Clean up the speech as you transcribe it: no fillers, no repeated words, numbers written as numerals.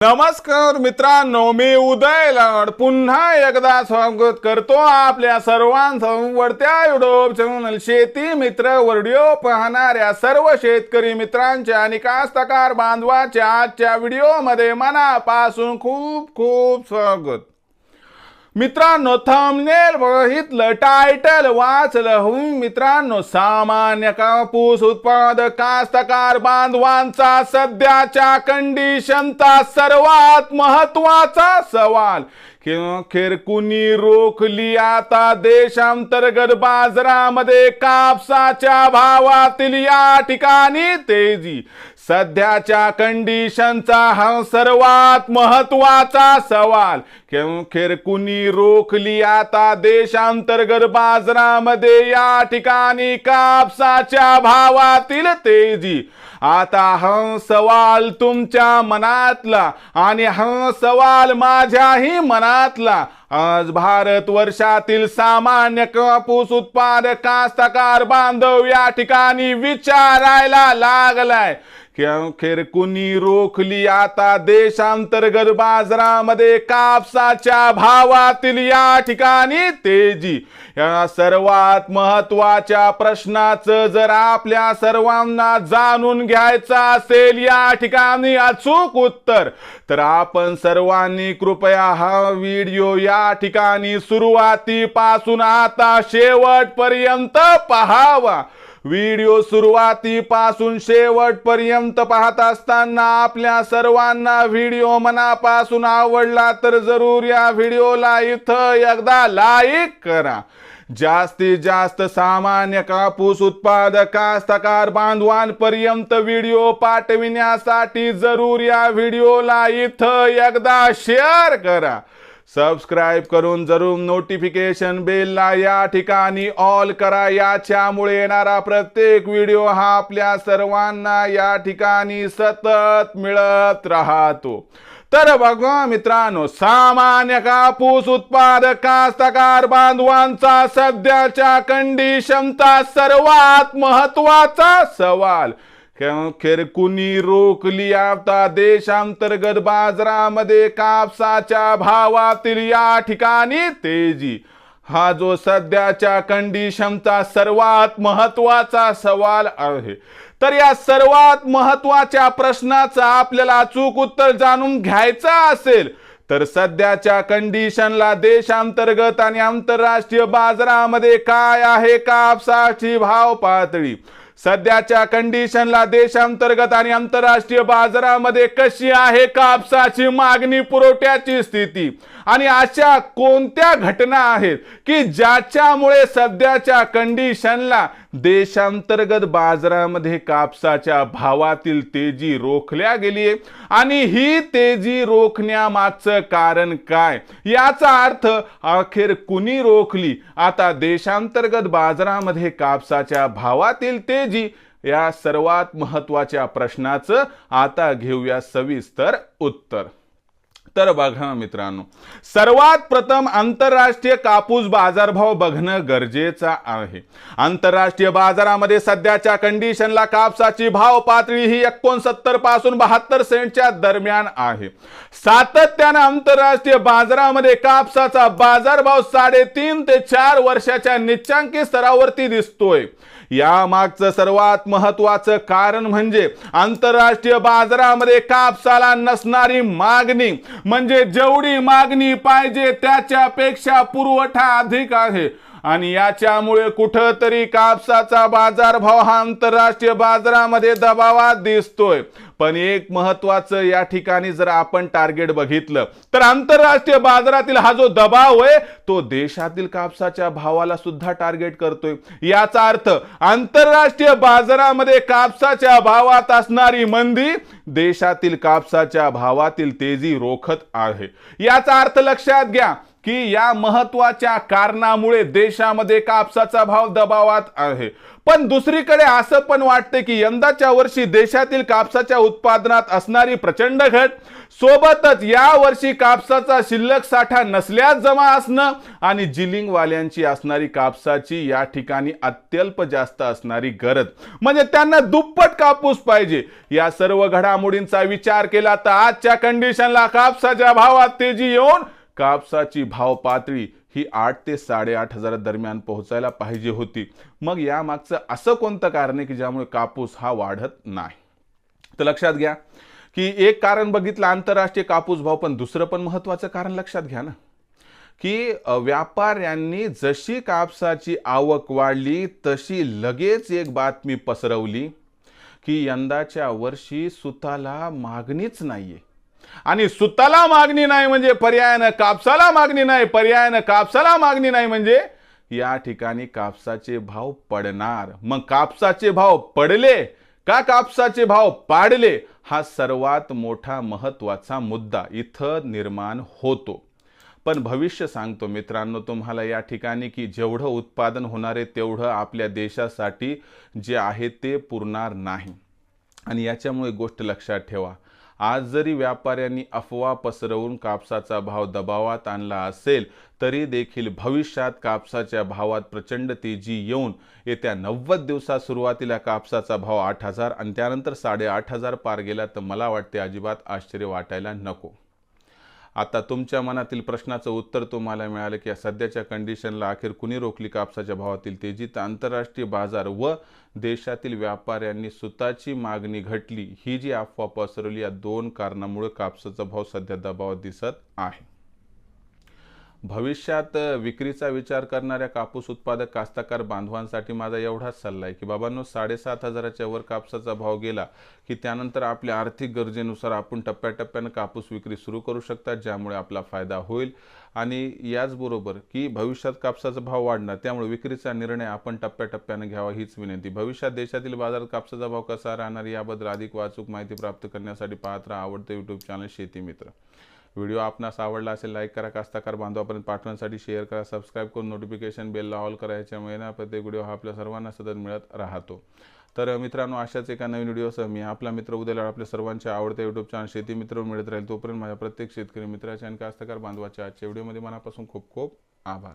नमस्कार मित्रांनो, मी उदय लाड पुन्हा एकदा स्वागत करतो आपल्या सर्वांचं वरत्या युट्यूब चॅनल शेती मित्र व्हिडिओ पाहणाऱ्या सर्व शेतकरी मित्रांच्या आणि कास्तकार बांधवाच्या आजच्या व्हिडिओमध्ये मनापासून खूप खूप स्वागत। मित्रांनो, थंबनेल बघितलं, टायटल वाचलं, मित्रांनो सामान्य कापूस उत्पादक कास्तकार बांधवांचा सध्याच्या कंडिशनचा सर्वात महत्त्वाचा सवाल अखेर कुणी रोखली आता देशांतर्गत बाजारामध्ये कापसाच्या भावातील या ठिकाणी तेजी। सध्याच्या कंडिशनचा हा सर्वात महत्त्वाचा सवाल अखेर कुणी रोखली आता देशांतर्गत बाजारामध्ये या ठिकाणी कापसाच्या भावातील तेजी। आता हा सवाल तुमच्या मनातला आणि हा सवाल माझ्याही मनातला। आज भारत वर्षातील सामान्य कापूस उत्पादक कास्तकार बांधव या ठिकाणी विचारायला लागलाय की अखेर कुणी रोखली आता देशांतर्गत बाजारामध्ये कापसाच्या भावातील या ठिकाणी तेजी। या सर्वात महत्त्वाच्या प्रश्नाचं जर आपल्या सर्वांना जाणून घ्यायचं असेल या ठिकाणी अचूक उत्तर, तर आपण सर्वांनी कृपया हा व्हिडिओ या ठिकाणी सुरुवातीपासून आता शेवटपर्यंत पाहावा। व्हिडिओ सुरुवातीपासून शेवटपर्यंत पाहत असताना आपल्या सर्वांना व्हिडिओ मनापासून आवडला तर जरूर या व्हिडिओला इथं एकदा लाईक करा। जास्तीत जास्त सामान्य कापूस उत्पादक कास्तकार बांधवांपर्यंत व्हिडिओ पाठविण्यासाठी जरूर या व्हिडिओला इथं एकदा शेअर करा। सबस्क्राइब करून जरूर नोटिफिकेशन बेलला या ठिकाणी ऑल करा। याच्यामुळे येणारा प्रत्येक व्हिडिओ हा आपल्या सर्वांना या ठिकाणी सतत मिळत राहतो। तर बघा मित्रांनो, सामान्य कापूस उत्पादक कास्तकार बांधवांचा सध्याच्या कंडिशनचा सर्वात महत्त्वाचा सवाल अखेर कुणी रोखली आता देशांतर्गत बाजारामध्ये कापसाच्या भावातील या ठिकाणी तेजी। हा जो सध्याच्या कंडिशनचा सर्वात महत्त्वाचा सवाल आहे, तर या सर्वात महत्त्वाच्या प्रश्नाचं आपल्याला अचूक उत्तर जाणून घ्यायचं असेल तर सध्याच्या कंडिशनला देशांतर्गत आणि आंतरराष्ट्रीय बाजारामध्ये काय आहे कापसाची भाव पातळी, सध्याच्या कंडिशनला देशांतर्गत आणि आंतरराष्ट्रीय बाजारामध्ये कशी आहे कापसाची मागणी पुरवठ्याची स्थिती, आणि अशा कोणत्या घटना आहेत की ज्याच्यामुळे सध्याच्या कंडिशनला देशांतर्गत बाजारामध्ये कापसाच्या भावातील तेजी रोखल्या गेली आहे, आणि ही तेजी रोखण्यामागचं कारण काय, याचा अर्थ अखेर कुणी रोखली आता देशांतर्गत बाजारामध्ये कापसाच्या भावातील तेजी। या सर्वात महत्त्वाच्या प्रश्नाचं आता घेऊया सविस्तर उत्तर। तर बघा मित्रांनो, सर्वात प्रथम आंतरराष्ट्रीय कापूस बाजारभाव बघणं गरजेचं आहे। आंतरराष्ट्रीय बाजारामध्ये सध्याच्या कंडिशनला कापसाची भाव पातळी ही 69 पासून 72 सेंटच्या दरम्यान आहे। सातत्याने आंतरराष्ट्रीय बाजारामध्ये कापसाचा बाजारभाव 3.5 ते 4 वर्षाच्या निच्चांकी स्तरावरती दिसतोय। या मागचं सर्वात महत्त्वाचं कारण म्हणजे आंतरराष्ट्रीय बाजारामध्ये कापसाला नसणारी मागणी, म्हणजे जेवढी मागणी पाहिजे त्याच्यापेक्षा पुरवठा अधिक आहे, आणि याच्यामुळे कुठंतरी कापसाचा बाजारभाव हा आंतरराष्ट्रीय बाजारामध्ये दबावात दिसतोय। पण एक महत्त्वाचं या ठिकाणी जर आपण टार्गेट बघितलं तर आंतरराष्ट्रीय बाजारातील हा जो दबाव आहे तो देशातील कापसाच्या भावाला सुद्धा टार्गेट करतोय। याचा अर्थ आंतरराष्ट्रीय बाजारामध्ये कापसाच्या भावात असणारी मंदी देशातील कापसाच्या भावातील तेजी रोखत आहे। याचा अर्थ लक्षात घ्या की या महत्वाच्या कारणामुळे देशामध्ये कापसाचा भाव दबावात आहे. पण दुसरीकडे असं पण वाटतं की यंदाच्या वर्षी देशातील कापसाच्या उत्पादनात असणारी प्रचंड घट, सोबतच या वर्षी कापसाचा शिल्लक साठा नसल्यास जमा असणं आणि जिलिंगवाल्यांची असणारी कापसाची या ठिकाणी अत्यल्प जास्त असणारी गरज, म्हणजे त्यांना दुप्पट कापूस पाहिजे. या सर्व घडामोडींचा विचार केला तर आजच्या कंडिशनला कापसाच्या भावात तेजी येऊन कापसाची भाव पातळी ही 8 ते 8.5 दरम्यान पोहोचायला पाहिजे होती. मग या मागचं असं कोणतं कारण आहे की ज्यामुळे कापूस हा वाढत नाही? तर लक्षात घ्या की एक कारण बघितलं आंतरराष्ट्रीय कापूस भाव, पण दुसरं पण महत्वाचं कारण लक्षात घ्या ना की व्यापाऱ्यांनी जशी कापसाची आवक वाढली तशी लगेच एक बातमी पसरवली की यंदाच्या वर्षी सुताला मागणीच नाहीये. आणि सुताला मागणी नाही म्हणजे पर्यायानं कापसाला मागणी नाही, पर्यायानं कापसाला मागणी नाही म्हणजे या ठिकाणी कापसाचे भाव पडणार. मग कापसाचे भाव पडले का कापसाचे भाव पाडले, हा सर्वात मोठा महत्वाचा मुद्दा इथं निर्माण होतो. पण भविष्य सांगतो मित्रांनो तुम्हाला या ठिकाणी की जेवढं उत्पादन होणार आहे तेवढं आपल्या देशासाठी जे आहे ते पुरणार नाही. आणि याच्यामुळे गोष्ट लक्षात ठेवा, आज जरी व्यापाऱ्यांनी अफवा पसरवून कापसाचा भाव दबावात आणला असेल तरी देखील भविष्यात कापसाच्या भावात प्रचंड तेजी येऊन येत्या 90 दिवसात सुरुवातीला कापसाचा भाव 8,000 आणि त्यानंतर 8,500 पार गेला तर मला वाटते अजिबात आश्चर्य वाटायला नको. आता तुमच्या मनातील प्रश्नाचं उत्तर तुम्हाला मिळालं की सध्याच्या कंडिशनला अखेर कुणी रोखली कापसाच्या भावातील तेजी? तर आंतरराष्ट्रीय बाजार व देशातील व्यापाऱ्यांनी सुताची मागणी घटली ही जी अफवा पसरवली, या दोन कारणामुळे कापसाचा भाव सध्या दबावात दिसत आहे. भविष्यात विक्रीचा विचार करणाऱ्या कापूस उत्पादक कास्तकार बांधवांसाठी माझा एवढाच सल्ला आहे की बाबांनो, 7,500च्या वर कापसाचा भाव गेला की त्यानंतर आपल्या आर्थिक गरजेनुसार आपण टप्प्याटप्प्यानं कापूस विक्री सुरू करू शकतात, ज्यामुळे आपला फायदा होईल. आणि याचबरोबर की भविष्यात कापसाचा भाव वाढणार, त्यामुळे विक्रीचा निर्णय आपण टप्प्याटप्प्यानं घ्यावा हीच विनंती. भविष्यात देशातील बाजारात कापसाचा भाव कसा राहणार याबद्दल अधिक वाचूक माहिती प्राप्त करण्यासाठी पाहत राहा आवडते यूट्यूब चॅनल शेती मित्र. व्हिडिओ आपणास आवडला असेल लाईक करा, कास्तकार बांधवापर्यंत पाठवण्यासाठी शेअर करा, सबस्क्राईब करून नोटिफिकेशन बेलला ऑल करायच्यामुळे ना प्रत्येक व्हिडिओ हा आपल्या सर्वांना सतत मिळत राहतो. तर मित्रांनो, अशाच एका नवीन व्हिडिओसह मी आपला मित्र उद्याला आपल्या सर्वांच्या आवडत्या यूट्यूब चॅनल शेती मित्र मिळत राहील. तोपर्यंत माझ्या प्रत्येक शेतकरी मित्राच्या आणि कास्तकार बांधवाच्या आजच्या व्हिडिओमध्ये मनापासून खूप खूप आभार.